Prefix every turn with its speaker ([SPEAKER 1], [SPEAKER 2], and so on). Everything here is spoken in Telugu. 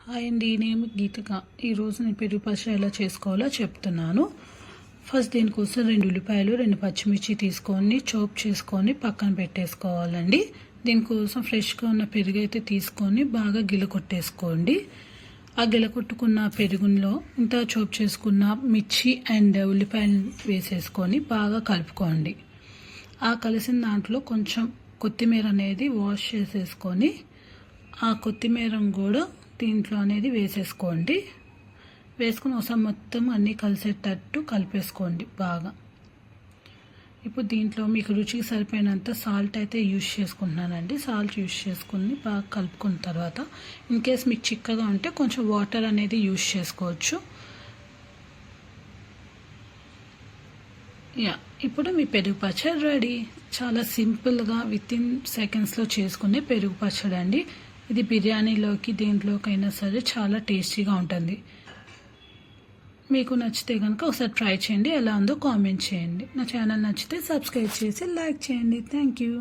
[SPEAKER 1] హాయ్ అండి, నేను గీతిక. ఈరోజు నేను పెరుగు పచ్చడి ఎలా చేసుకోవాలో చెప్తున్నాను. ఫస్ట్ దీనికోసం 2 ఉల్లిపాయలు 2 పచ్చిమిర్చి తీసుకొని చాప్ చేసుకొని పక్కన పెట్టేసుకోవాలండి. దీనికోసం ఫ్రెష్గా ఉన్న పెరుగు అయితే తీసుకొని బాగా గిలకొట్టేసుకోండి. ఆ గిలకొట్టుకున్న పెరుగులో ఇంత చాప్ చేసుకున్న మిర్చి అండ్ ఉల్లిపాయలు వేసేసుకొని బాగా కలుపుకోండి. ఆ కలిసిన దాంట్లో కొంచెం కొత్తిమీర అనేది వాష్ చేసేసుకొని ఆ కొత్తిమీర కూడా దీంట్లో అనేది వేసేసుకోండి. వేసుకొని ఒకసారి మొత్తం అన్నీ కలిసేటట్టు కలిపేసుకోండి బాగా. ఇప్పుడు దీంట్లో మీకు రుచికి సరిపోయినంత సాల్ట్ అయితే యూజ్ చేసుకుంటున్నానండి. సాల్ట్ యూజ్ చేసుకుని బాగా కలుపుకున్న తర్వాత ఇన్ కేస్ మీకు చిక్కగా ఉంటే కొంచెం వాటర్ అనేది యూజ్ చేసుకోవచ్చు. ఇప్పుడు మీ పెరుగు పచ్చడి రెడీ. చాలా సింపుల్గా వితిన్ సెకండ్స్లో చేసుకునే పెరుగు పచ్చడి అండి. ఇది బిర్యానీలోకి దేంట్లోకైనా సరే చాలా టేస్టీగా ఉంటుంది. మీకు నచ్చితే కనుక ఒకసారి ట్రై చేయండి. ఎలా ఉందో కామెంట్ చేయండి. నా ఛానల్ నచ్చితే సబ్స్క్రైబ్ చేసి లైక్ చేయండి. Thank you.